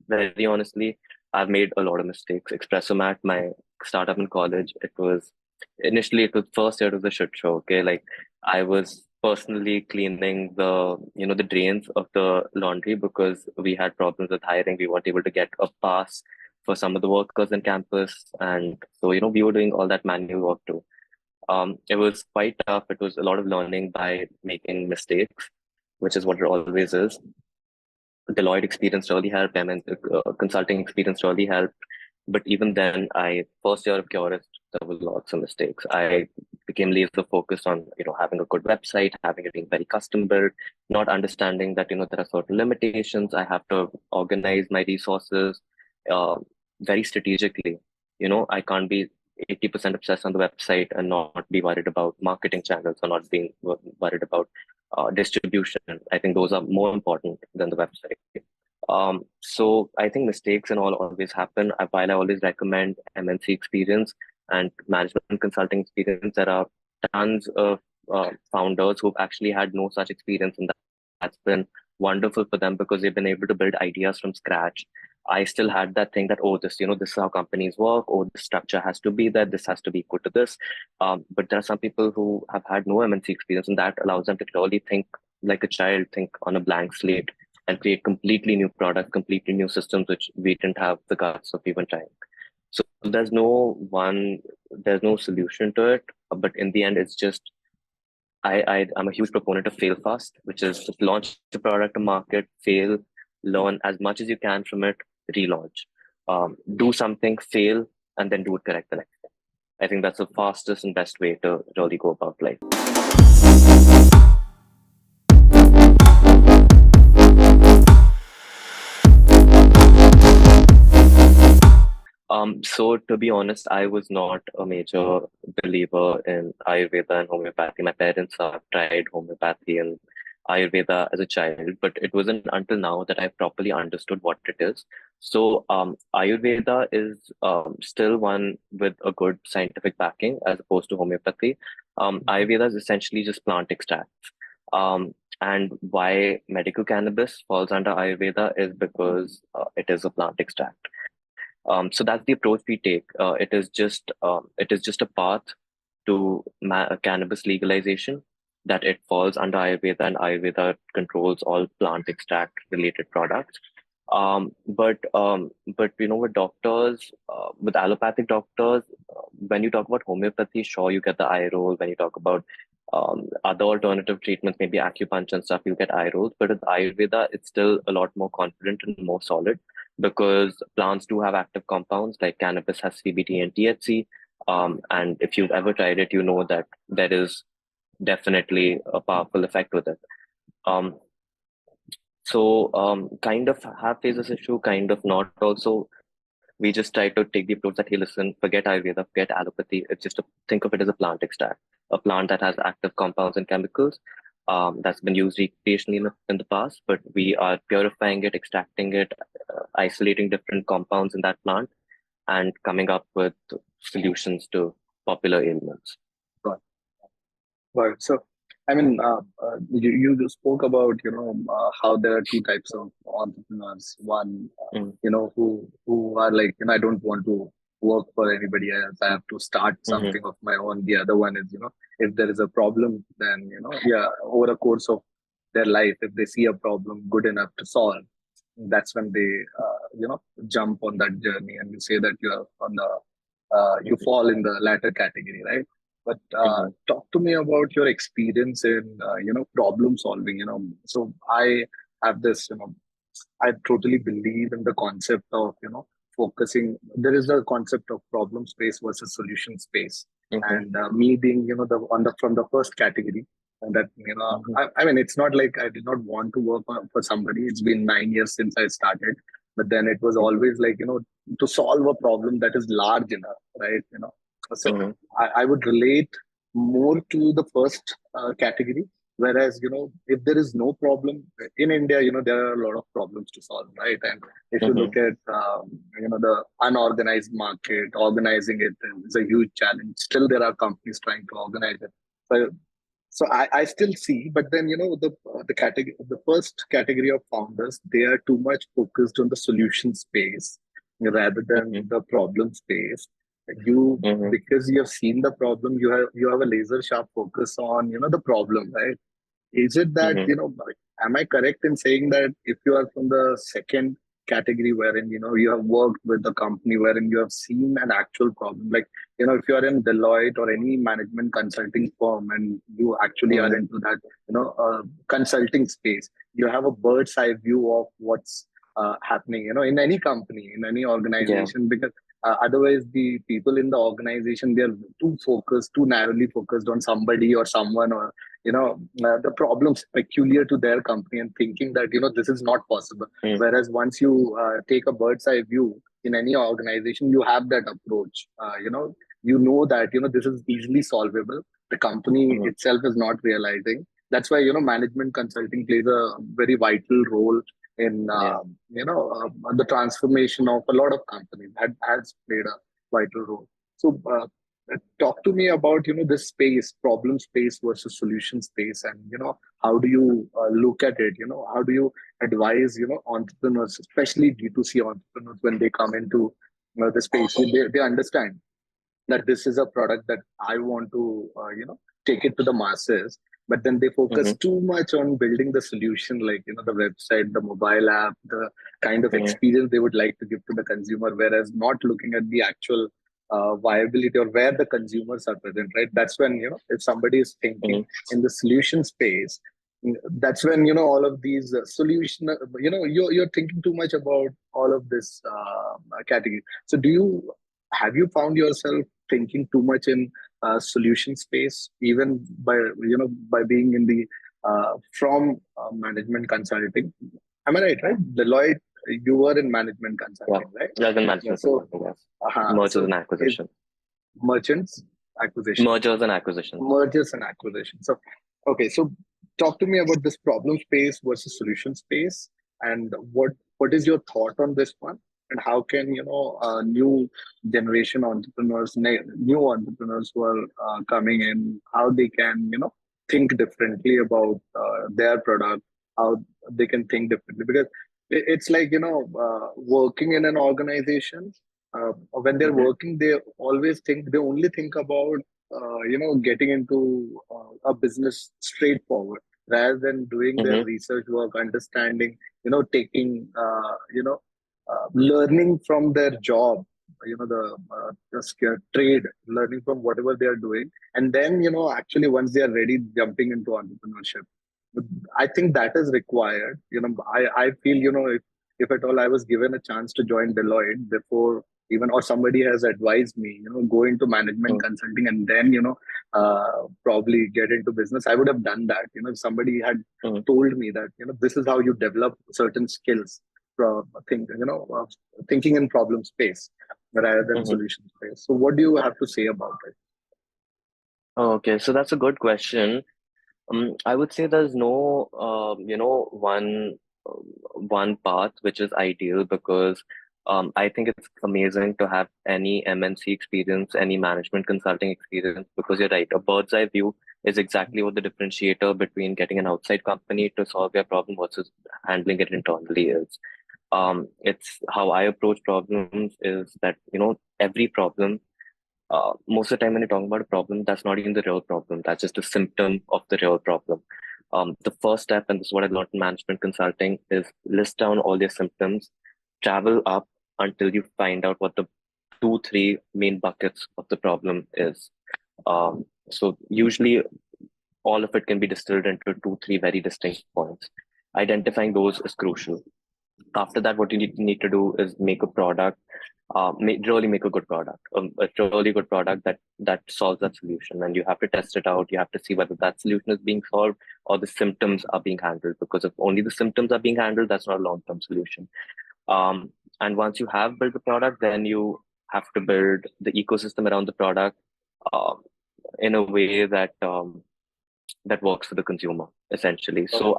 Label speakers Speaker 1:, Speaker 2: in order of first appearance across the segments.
Speaker 1: very honestly, I've made a lot of mistakes. Espressomat, my startup in college, it was first year, it was a shit show. Okay, like I was personally cleaning the drains of the laundry because we had problems with hiring. We weren't able to get a pass for some of the workers in campus, and so we were doing all that manual work too. It was quite tough. It was a lot of learning by making mistakes, which is what it always is. Deloitte experience really helped. I mean, consulting experience really helped. But even then, first year of Qurist, there was lots of mistakes. I became laser focused on, having a good website, having it being very custom built, not understanding that, there are certain limitations. I have to organize my resources uh, very strategically. I can't be 80% obsessed on the website and not be worried about marketing channels or not being worried about distribution. I think those are more important than the website. So I think mistakes and all always happen. While I always recommend MNC experience and management consulting experience, there are tons of founders who've actually had no such experience, and that's been wonderful for them because they've been able to build ideas from scratch. I still had that thing that, oh, this is how companies work. Oh, the structure has to be there. This has to be equal to this. But there are some people who have had no MNC experience, and that allows them to really think like a child, think on a blank slate, and create completely new product, completely new systems, which we didn't have the guts of even trying. So there's no solution to it. But in the end, it's just I'm a huge proponent of fail fast, which is just launch the product to market, fail, learn as much as you can from it, relaunch. Do something, fail, and then do it correct the next time. I think that's the fastest and best way to really go about life. So to be honest, I was not a major believer in Ayurveda and homeopathy. My parents have tried homeopathy and Ayurveda as a child, but it wasn't until now that I properly understood what it is. So Ayurveda is still one with a good scientific backing as opposed to homeopathy. Ayurveda is essentially just plant extracts. And why medical cannabis falls under Ayurveda is because it is a plant extract. So that's the approach we take. It is just a path to cannabis legalization, that it falls under Ayurveda, and Ayurveda controls all plant extract related products. But with doctors, with allopathic doctors, when you talk about homeopathy, sure, you get the eye roll. When you talk about other alternative treatments, maybe acupuncture and stuff, you get eye rolls. But with Ayurveda, it's still a lot more confident and more solid because plants do have active compounds, like cannabis has CBD and THC. And if you've ever tried it, you know that there is definitely a powerful effect with it. Um, so kind of have faces issue, kind of not also. We just try to take the approach that, hey, listen, forget Ayurveda, forget allopathy. It's just think of it as a plant extract, a plant that has active compounds and chemicals that's been used recreationally in the past, but we are purifying it, extracting it, isolating different compounds in that plant, and coming up with solutions to popular ailments.
Speaker 2: Got got it. So, I mean, you spoke about how there are two types of entrepreneurs. One,
Speaker 1: Mm.
Speaker 2: who are like, I don't want to work for anybody else. I have to start
Speaker 1: Mm-hmm.
Speaker 2: something of my own. The other one is, if there is a problem, then yeah, over a course of their life, if they see a problem good enough to solve, that's when they jump on that journey. And you say that you're on the you fall in the latter category, right? But
Speaker 1: Mm-hmm.
Speaker 2: talk to me about your experience in problem solving. So I have this. I totally believe in the concept of focusing. There is a concept of problem space versus solution space,
Speaker 1: Mm-hmm.
Speaker 2: and me being the on the from the first category. And that
Speaker 1: Mm-hmm.
Speaker 2: I mean, it's not like I did not want to work for somebody. It's been 9 years since I started, but then it was always like to solve a problem that is large enough, right? So
Speaker 1: Mm-hmm.
Speaker 2: I would relate more to the first category. Whereas, if there is no problem in India, there are a lot of problems to solve, right? And if you
Speaker 1: Mm-hmm.
Speaker 2: look at, the unorganized market, organizing it is a huge challenge. Still, there are companies trying to organize it. So So I still see, but then the category, the first category of founders, they are too much focused on the solution space rather than
Speaker 1: Mm-hmm.
Speaker 2: the problem space. You,
Speaker 1: Mm-hmm.
Speaker 2: because you have seen the problem, you have a laser sharp focus on the problem, right? Is it that,
Speaker 1: Mm-hmm.
Speaker 2: am I correct in saying that if you are from the second category wherein, you have worked with the company wherein you have seen an actual problem, like, if you are in Deloitte or any management consulting firm and you actually are
Speaker 1: Mm-hmm.
Speaker 2: into that, consulting space, you have a bird's eye view of what's happening, in any company, in any
Speaker 1: Yeah.
Speaker 2: organization, because otherwise the people in the organization, they're too focused, too narrowly focused on somebody or someone, or the problems peculiar to their company, and thinking that this is not possible.
Speaker 1: Mm.
Speaker 2: Whereas once you take a bird's eye view in any organization, you have that approach. That this is easily solvable. The company
Speaker 1: Mm-hmm.
Speaker 2: itself is not realizing. That's why management consulting plays a very vital role in
Speaker 1: Yeah.
Speaker 2: the transformation of a lot of companies. That has played a vital role. So talk to me about this space, problem space versus solution space, and how do you look at it? How do you advise entrepreneurs, especially D2C entrepreneurs, when they come into the space? They understand that this is a product that I want to take it to the masses, but then they focus
Speaker 1: Mm-hmm.
Speaker 2: too much on building the solution, like the website, the mobile app, the kind of
Speaker 1: Mm-hmm.
Speaker 2: experience they would like to give to the consumer, whereas not looking at the actual viability or where the consumers are present. Right, that's when if somebody is thinking
Speaker 1: Mm-hmm.
Speaker 2: in the solution space, that's when all of these solution, you're thinking too much about all of this category. So do you, have you found yourself thinking too much in solution space, even by by being in the from management consulting? Am I right? Right, Deloitte, you were in management
Speaker 1: Yeah.
Speaker 2: consulting, right?
Speaker 1: As in
Speaker 2: Yeah.
Speaker 1: management
Speaker 2: So
Speaker 1: consulting, yes.
Speaker 2: so
Speaker 1: Mergers and
Speaker 2: is
Speaker 1: acquisition.
Speaker 2: merchants acquisition,
Speaker 1: Mergers and acquisitions.
Speaker 2: mergers and acquisition. So okay, so talk to me about this problem space versus solution space, and what is your thought on this one, and how can new generation entrepreneurs, new entrepreneurs who are coming in, how they can think differently about their product, how they can think differently, because it's like working in an organization. When they're
Speaker 1: Mm-hmm.
Speaker 2: working, they only think about getting into a business straightforward, rather than doing their
Speaker 1: Mm-hmm.
Speaker 2: research work, understanding, taking, learning from their job, the trade, learning from whatever they are doing. And then, actually, once they are ready, jumping into entrepreneurship. I think that is required. I feel, if at all I was given a chance to join Deloitte before, even, or somebody has advised me, go into management consulting and then, probably get into business, I would have done that. If somebody had
Speaker 1: Mm-hmm.
Speaker 2: told me that, this is how you develop certain skills from thinking in problem space rather than
Speaker 1: Mm-hmm.
Speaker 2: solution space. So what do you have to say about it?
Speaker 1: Okay, so that's a good question. I would say there's no, one path which is ideal, because I think it's amazing to have any MNC experience, any management consulting experience, because you're right. A bird's eye view is exactly what the differentiator between getting an outside company to solve your problem versus handling it internally is. It's how I approach problems is that, every problem, most of the time when you're talking about a problem, that's not even the real problem. That's just a symptom of the real problem. The first step, and this is what I learned in management consulting, is list down all your symptoms, travel up until you find out what the two, three main buckets of the problem is. So usually all of it can be distilled into two, three very distinct points. Identifying those is crucial. After that, what you need to do is make a product, really make a good product, a really good product that solves that solution. And you have to test it out. You have to see whether that solution is being solved or the symptoms are being handled. Because if only the symptoms are being handled, that's not a long-term solution. And once you have built the product, then you have to build the ecosystem around the product um, in a way that works for the consumer, essentially. So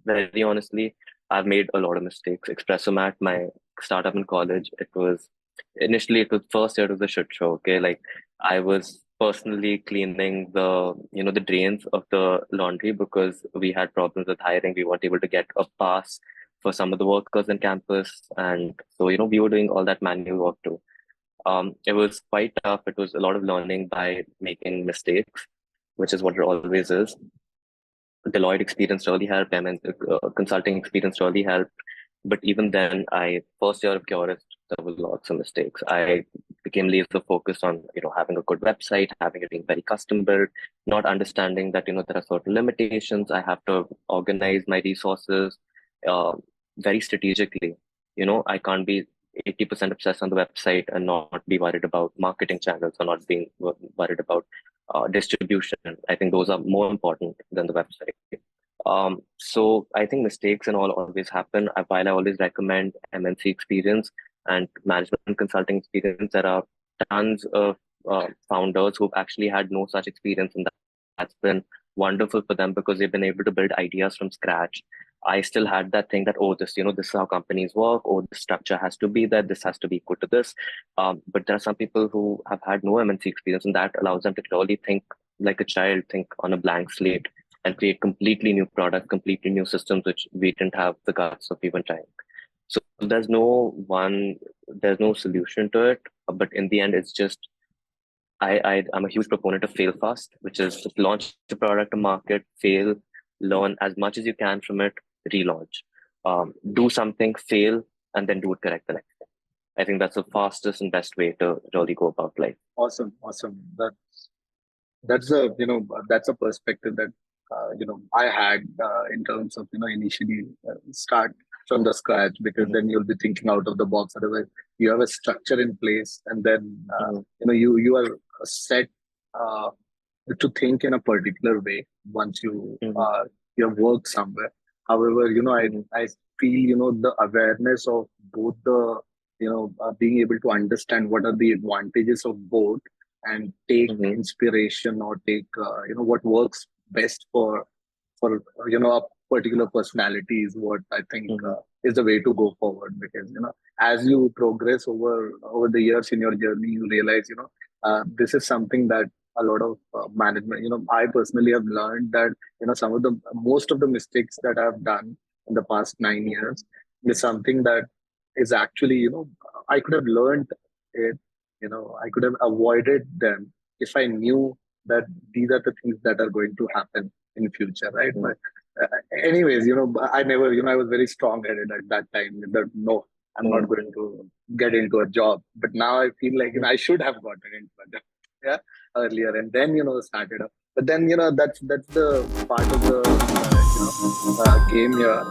Speaker 1: very honestly, I've made a lot of mistakes. Espressomat, my startup in college, it was first year, it was a shit show. Okay. Like I was personally cleaning the drains of the laundry because we had problems with hiring. We weren't able to get a pass for some of the workers in campus, and so we were doing all that manual work too. It was quite tough. It was a lot of learning by making mistakes, which is what it always is. Deloitte experience really helped. I mean, consulting experience really helped. But even then, first year of Qurist, there was lots of mistakes. I became laser focused on, having a good website, having it being very custom built, not understanding that, there are certain limitations. I have to organize my resources uh, very strategically. I can't be 80% obsessed on the website and not be worried about marketing channels or not being worried about distribution. I think those are more important than the website. So I think mistakes and all always happen. While I always recommend MNC experience and management consulting experience, there are tons of founders who've actually had no such experience, and that's been wonderful for them because they've been able to build ideas from scratch. I still had that thing that, oh, this is how companies work. Oh, the structure has to be there. This has to be equal to this. But there are some people who have had no MNC experience, and that allows them to really think like a child, think on a blank slate, and create completely new product, completely new systems, which we didn't have the guts of even trying. So there's no solution to it. But in the end, it's just I'm a huge proponent of fail fast, which is just launch the product to market, fail, learn as much as you can from it, relaunch. Do something, fail, and then do it correct the next time. I think that's the fastest and best way to really go about life.
Speaker 2: Awesome. That's a perspective that I had in terms of initially start from the scratch, because then you'll be thinking out of the box. Otherwise, you have a structure in place, and then you are set to think in a particular way once you have worked somewhere. However, I feel the awareness of both the being able to understand what are the advantages of both, and take inspiration, or take what works best for a particular personality is what I think is the way to go forward. Because as you progress over the years in your journey, you realize this is something that a lot of management, I personally have learned that some of the most of the mistakes that I've done in the past 9 years is something that is actually I could have learned it, I could have avoided them if I knew that these are the things that are going to happen in future, right? But anyways, I never, I was very strong-headed at that time. That no, I'm not going to get into a job. But now I feel like I should have gotten into a job, yeah, earlier, and then started up. But then that's the part of the game here.